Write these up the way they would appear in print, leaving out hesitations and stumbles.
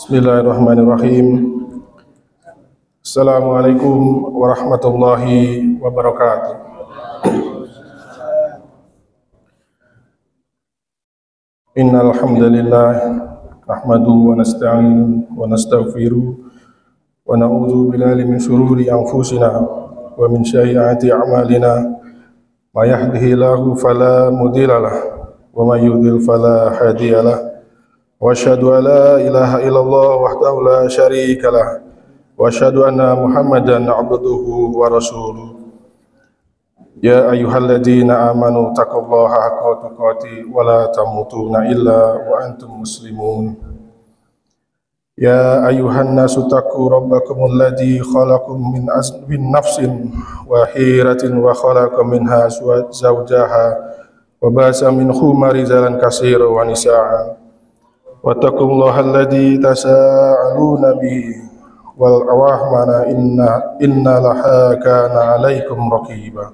Bismillahirrahmanirrahim. Assalamualaikum warahmatullahi wabarakatuh. Innal hamdalillah nahmaduhu wa nasta'inu wa nastaghfiruh wa na'udzu billahi min shururi anfusina wa min sayyiati a'malina. May yahdihillahu fala mudilla lahu wa may yudlil fala hadiya lahu. Wa asyhadu an la ilaha illallah wahdahu la syarika lah wa asyhadu anna Muhammadan abduhu wa rasuluh. Ya ayyuhalladzina amanu taqullaha haqqa tuqatih wa la tamutunna illa wa antum muslimun. Ya ayyuhan nasu taqu rabbakumul ladzi khalaqakum min nafsin wahiratin wa khalaqa minha zawjaha wa basa minhuma rijalan katsiran wa nisaa'a. Wattaqullaha alladzi tasaaluna bihi wal arhama innallaha kana 'alaikum raqiba.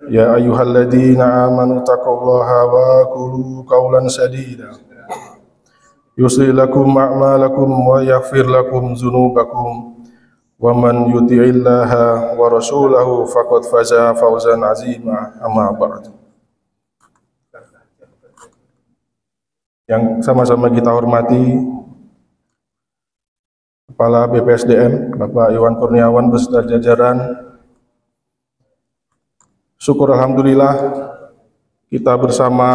Ya ayyuhalladzina amanu taqullaha wa qulu qawlan sadida yuslih lakum a'malakum wa yaghfir lakum dzunubakum wa man yuti'illaha wa rasulahu faqad faza fawzan 'azima. Amma ba'du. Yang sama-sama kita hormati Kepala BPSDM Bapak Iwan Kurniawan beserta jajaran, syukur alhamdulillah kita bersama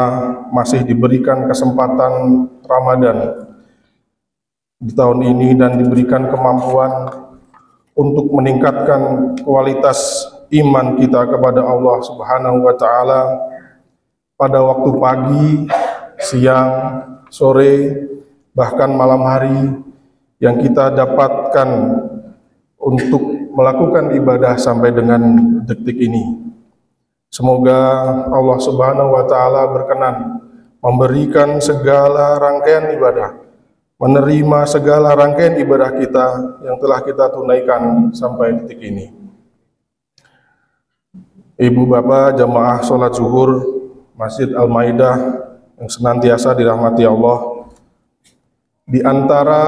masih diberikan kesempatan Ramadan di tahun ini dan diberikan kemampuan untuk meningkatkan kualitas iman kita kepada Allah Subhanahu wa taala pada waktu pagi, siang, sore, bahkan malam hari yang kita dapatkan untuk melakukan ibadah sampai dengan detik ini. Semoga Allah Subhanahu wa taala berkenan memberikan segala rangkaian ibadah, menerima segala rangkaian ibadah kita yang telah kita tunaikan sampai detik ini. Ibu bapak jamaah sholat zuhur Masjid Al-Maidah yang senantiasa dirahmati Allah, di antara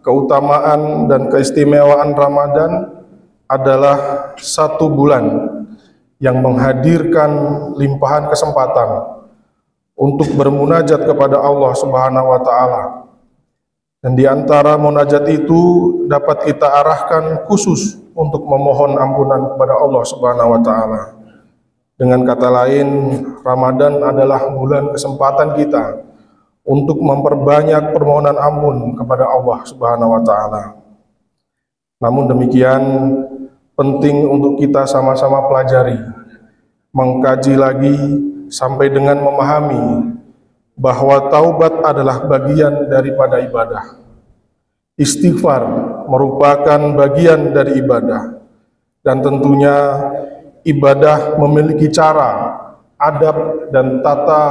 keutamaan dan keistimewaan Ramadan adalah satu bulan yang menghadirkan limpahan kesempatan untuk bermunajat kepada Allah Subhanahu wa taala. Dan di antara munajat itu dapat kita arahkan khusus untuk memohon ampunan kepada Allah Subhanahu wa taala. Dengan kata lain, Ramadan adalah bulan kesempatan kita untuk memperbanyak permohonan ampun kepada Allah Subhanahu wa taala. Namun demikian, penting untuk kita sama-sama pelajari, mengkaji lagi sampai dengan memahami bahwa taubat adalah bagian daripada ibadah. Istighfar merupakan bagian dari ibadah. Dan tentunya ibadah memiliki cara, adab, dan tata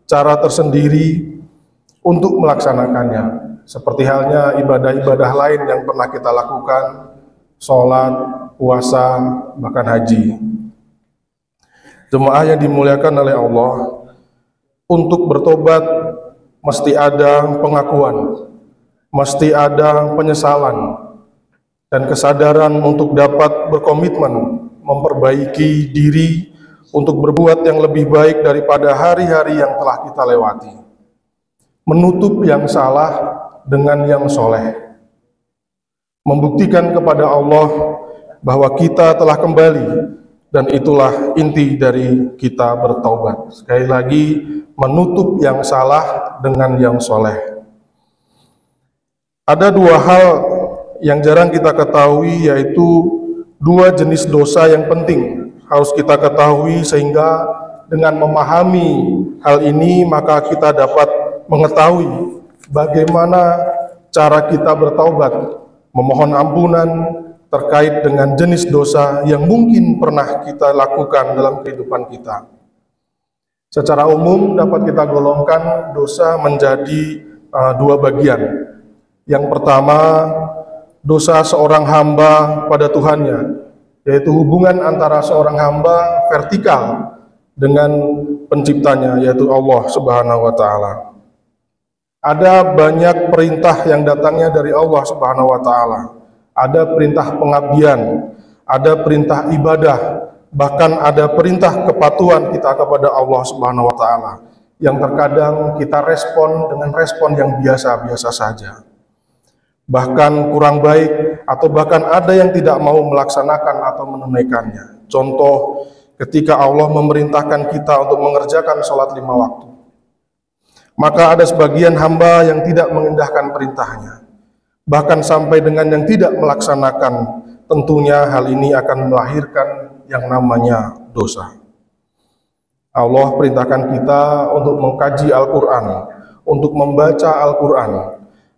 cara tersendiri untuk melaksanakannya. Seperti halnya ibadah-ibadah lain yang pernah kita lakukan, sholat, puasa, bahkan haji. Jemaah yang dimuliakan oleh Allah, untuk bertobat mesti ada pengakuan, mesti ada penyesalan, dan kesadaran untuk dapat berkomitmen memperbaiki diri untuk berbuat yang lebih baik daripada hari-hari yang telah kita lewati, menutup yang salah dengan yang soleh, membuktikan kepada Allah bahwa kita telah kembali, dan itulah inti dari kita bertaubat. Sekali lagi, menutup yang salah dengan yang soleh. Ada dua hal yang jarang kita ketahui, yaitu dua jenis dosa yang penting harus kita ketahui, sehingga dengan memahami hal ini maka kita dapat mengetahui bagaimana cara kita bertaubat, memohon ampunan terkait dengan jenis dosa yang mungkin pernah kita lakukan dalam kehidupan kita. Secara umum dapat kita golongkan dosa menjadi dua bagian. Yang pertama, dosa seorang hamba pada Tuhannya, yaitu hubungan antara seorang hamba vertikal dengan penciptanya, yaitu Allah Subhanahu wa taala. Ada banyak perintah yang datangnya dari Allah Subhanahu wa taala. Ada perintah pengabdian, ada perintah ibadah, bahkan ada perintah kepatuhan kita kepada Allah Subhanahu wa taala yang terkadang kita respon dengan respon yang biasa-biasa saja. Bahkan kurang baik atau bahkan ada yang tidak mau melaksanakan atau menunaikannya. Contoh, ketika Allah memerintahkan kita untuk mengerjakan sholat 5 waktu, maka ada sebagian hamba yang tidak mengindahkan perintahnya, bahkan sampai dengan yang tidak melaksanakan. Tentunya hal ini akan melahirkan yang namanya dosa. Allah perintahkan kita untuk mengkaji Al-Quran, untuk membaca Al-Quran.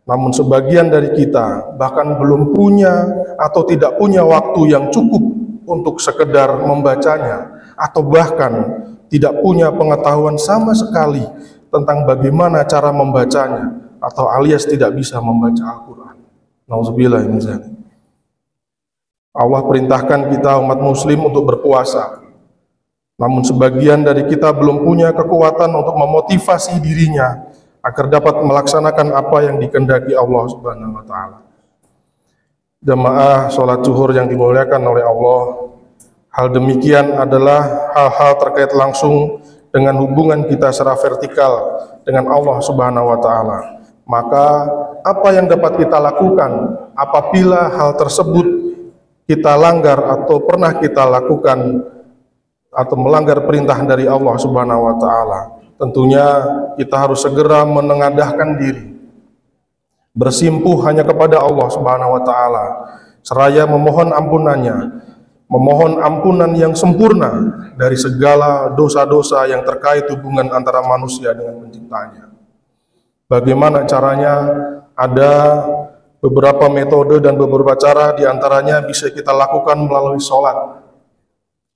Namun sebagian dari kita bahkan belum punya atau tidak punya waktu yang cukup untuk sekedar membacanya, atau bahkan tidak punya pengetahuan sama sekali tentang bagaimana cara membacanya, atau alias tidak bisa membaca Al-Quran. Nauzubillah min dzalik. Allah perintahkan kita umat muslim untuk berpuasa. Namun sebagian dari kita belum punya kekuatan untuk memotivasi dirinya agar dapat melaksanakan apa yang dikehendaki Allah Subhanahu wa taala. Jamaah salat zuhur yang dimuliakan oleh Allah, hal demikian adalah hal-hal terkait langsung dengan hubungan kita secara vertikal dengan Allah Subhanahu wa taala. Maka apa yang dapat kita lakukan apabila hal tersebut kita langgar atau pernah kita lakukan atau melanggar perintah dari Allah Subhanahu wa taala? Tentunya kita harus segera menengadahkan diri, bersimpuh hanya kepada Allah Subhanahu wa taala, seraya memohon ampunannya, memohon ampunan yang sempurna dari segala dosa-dosa yang terkait hubungan antara manusia dengan penciptanya. Bagaimana caranya? Ada beberapa metode dan beberapa cara, diantaranya bisa kita lakukan melalui sholat.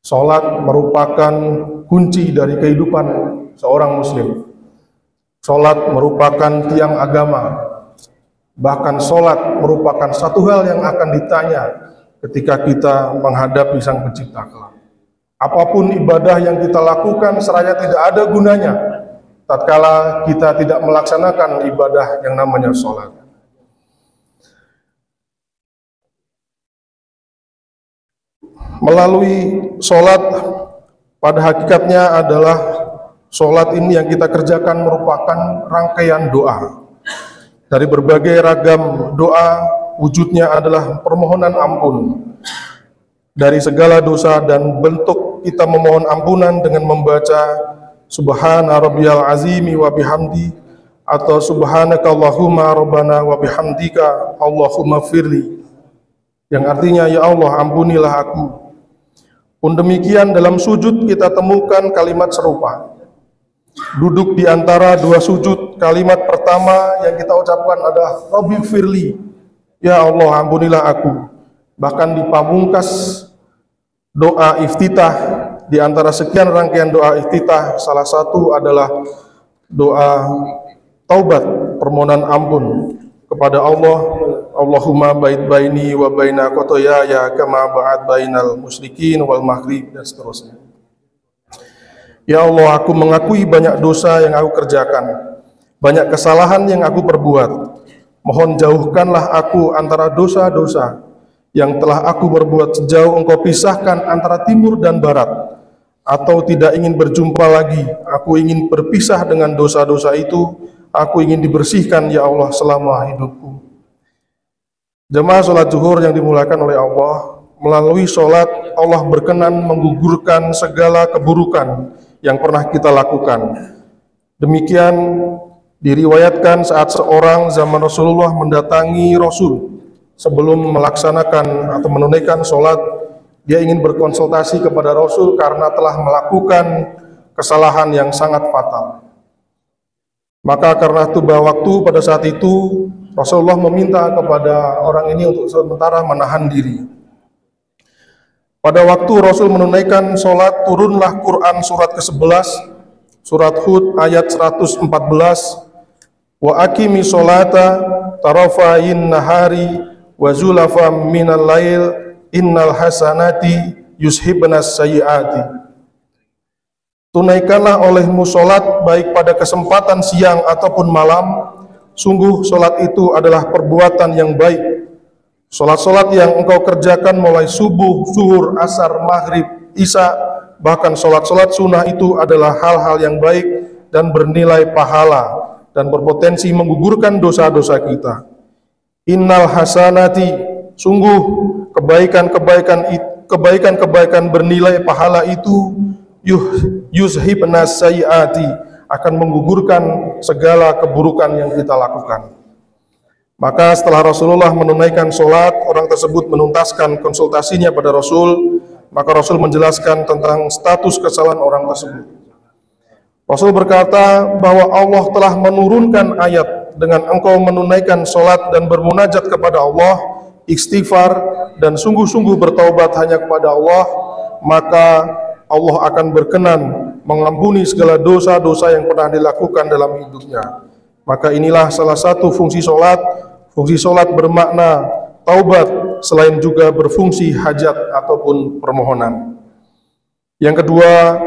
Sholat merupakan kunci dari kehidupan seorang muslim. Sholat merupakan tiang agama. Bahkan sholat merupakan satu hal yang akan ditanya ketika kita menghadapi Sang Pencipta kelak. Apapun ibadah yang kita lakukan seraya tidak ada gunanya tatkala kita tidak melaksanakan ibadah yang namanya sholat. Melalui sholat, pada hakikatnya adalah sholat ini yang kita kerjakan merupakan rangkaian doa. Dari berbagai ragam doa, wujudnya adalah permohonan ampun dari segala dosa, dan bentuk kita memohon ampunan dengan membaca Subhana rabbiyal azimi wa bihamdi, atau Subhanakallahumma rabbana wa bihamdika Allahumma firli, yang artinya ya Allah ampunilah aku. Pun demikian dalam sujud kita temukan kalimat serupa. Duduk di antara dua sujud, kalimat pertama yang kita ucapkan adalah Rabbi firli, ya Allah ampunilah aku. Bahkan di pamungkas doa iftitah, di antara sekian rangkaian doa iftitah, salah satu adalah doa taubat, permohonan ampun kepada Allah. Allahumma ba'id baini wa baina khotoyaya kama ba'ad bainal musyrikin wal maghrib, dan seterusnya. Ya Allah, aku mengakui banyak dosa yang aku kerjakan, banyak kesalahan yang aku perbuat. Mohon jauhkanlah aku antara dosa-dosa yang telah aku berbuat sejauh Engkau pisahkan antara timur dan barat, atau tidak ingin berjumpa lagi. Aku ingin berpisah dengan dosa-dosa itu. Aku ingin dibersihkan ya Allah selama hidupku. Jemaah sholat zuhur yang dimuliakan oleh Allah, melalui sholat Allah berkenan menggugurkan segala keburukan yang pernah kita lakukan. Demikian diriwayatkan saat seorang zaman Rasulullah mendatangi Rasul sebelum melaksanakan atau menunaikan sholat, dia ingin berkonsultasi kepada Rasul karena telah melakukan kesalahan yang sangat fatal. Maka karena tiba waktu pada saat itu, Rasulullah meminta kepada orang ini untuk sementara menahan diri. Pada waktu Rasul menunaikan sholat, turunlah Quran surat ke-11, surat Hud ayat 114. Wa aqimi sholata tarafayin nahari wa zulafam minal lail innal hasanati yushibnas sayyiati. Tunaikanlah olehmu sholat baik pada kesempatan siang ataupun malam, sungguh solat itu adalah perbuatan yang baik. Solat-solat yang engkau kerjakan mulai subuh, zuhur, asar, maghrib, isya, bahkan solat-solat sunnah itu adalah hal-hal yang baik dan bernilai pahala dan berpotensi menggugurkan dosa-dosa kita. Innal hasanati, sungguh kebaikan-kebaikan bernilai pahala itu yuzhibnas sayyiati, akan menggugurkan segala keburukan yang kita lakukan. Maka setelah Rasulullah menunaikan sholat, orang tersebut menuntaskan konsultasinya pada Rasul, maka Rasul menjelaskan tentang status kesalahan orang tersebut. Rasul berkata bahwa Allah telah menurunkan ayat, dengan engkau menunaikan sholat dan bermunajat kepada Allah, istighfar dan sungguh-sungguh bertaubat hanya kepada Allah, maka Allah akan berkenan mengampuni segala dosa-dosa yang pernah dilakukan dalam hidupnya. Maka inilah salah satu fungsi sholat. Fungsi sholat bermakna taubat, selain juga berfungsi hajat ataupun permohonan. Yang kedua,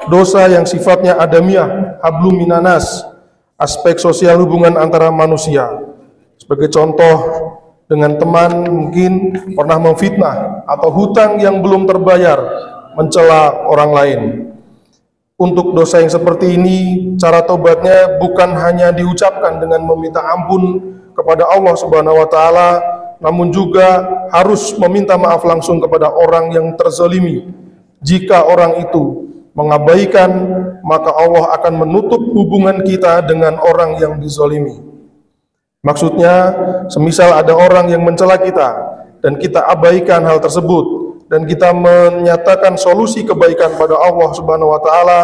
dosa yang sifatnya adamiyah, hablum minanas, aspek sosial hubungan antara manusia. Sebagai contoh, dengan teman mungkin pernah memfitnah, atau hutang yang belum terbayar, mencela orang lain. Untuk dosa yang seperti ini, cara taubatnya bukan hanya diucapkan dengan meminta ampun kepada Allah Subhanahu wa taala, namun juga harus meminta maaf langsung kepada orang yang terzalimi. Jika orang itu mengabaikan, maka Allah akan menutup hubungan kita dengan orang yang dizalimi. Maksudnya, semisal ada orang yang mencela kita dan kita abaikan hal tersebut, dan kita menyatakan solusi kebaikan pada Allah Subhanahu wa taala,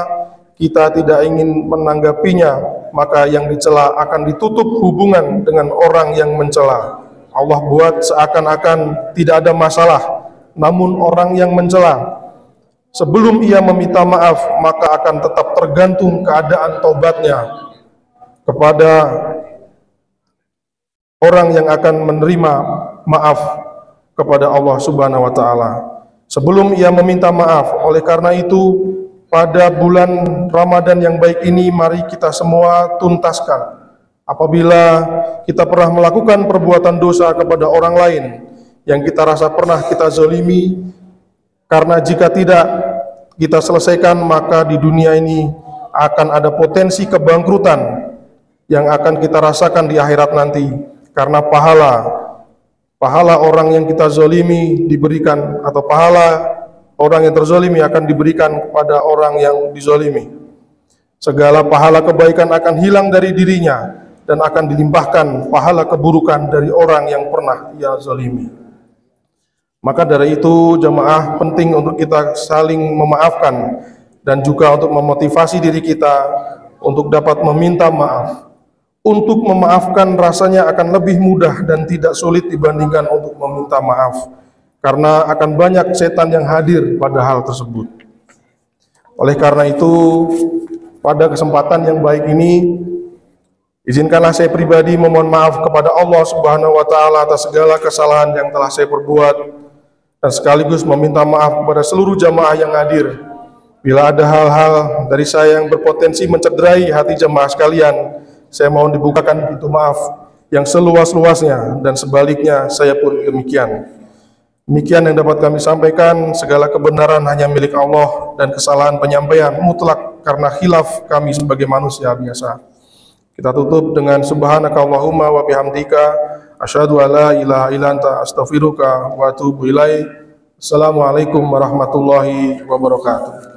kita tidak ingin menanggapinya, maka yang dicela akan ditutup hubungan dengan orang yang mencela. Allah buat seakan-akan tidak ada masalah, namun orang yang mencela, sebelum ia meminta maaf, maka akan tetap tergantung keadaan taubatnya kepada orang yang akan menerima maaf kepada Allah Subhanahu wa taala. Sebelum ia meminta maaf. Oleh karena itu, pada bulan Ramadan yang baik ini, mari kita semua tuntaskan apabila kita pernah melakukan perbuatan dosa kepada orang lain yang kita rasa pernah kita zalimi, karena jika tidak kita selesaikan, maka di dunia ini akan ada potensi kebangkrutan yang akan kita rasakan di akhirat nanti, karena pahala orang yang kita zalimi diberikan, atau pahala orang yang terzalimi akan diberikan kepada orang yang dizalimi. Segala pahala kebaikan akan hilang dari dirinya dan akan dilimpahkan pahala keburukan dari orang yang pernah ia zalimi. Maka dari itu, jamaah, penting untuk kita saling memaafkan dan juga untuk memotivasi diri kita untuk dapat meminta maaf. Untuk memaafkan rasanya akan lebih mudah dan tidak sulit dibandingkan untuk meminta maaf, karena akan banyak setan yang hadir pada hal tersebut. Oleh karena itu, pada kesempatan yang baik ini, izinkanlah saya pribadi memohon maaf kepada Allah Subhanahu wa taala atas segala kesalahan yang telah saya perbuat, dan sekaligus meminta maaf kepada seluruh jamaah yang hadir bila ada hal-hal dari saya yang berpotensi mencederai hati jamaah sekalian. Saya mohon dibukakan pintu maaf yang seluas-luasnya, dan sebaliknya saya pun demikian. Demikian yang dapat kami sampaikan. Segala kebenaran hanya milik Allah, dan kesalahan penyampaian mutlak karena khilaf kami sebagai manusia biasa. Kita tutup dengan subhanakallahumma wa bihamdika asyhadu an la ilaha illa anta astaghfiruka wa atubu ilaik. Assalamualaikum warahmatullahi wabarakatuh.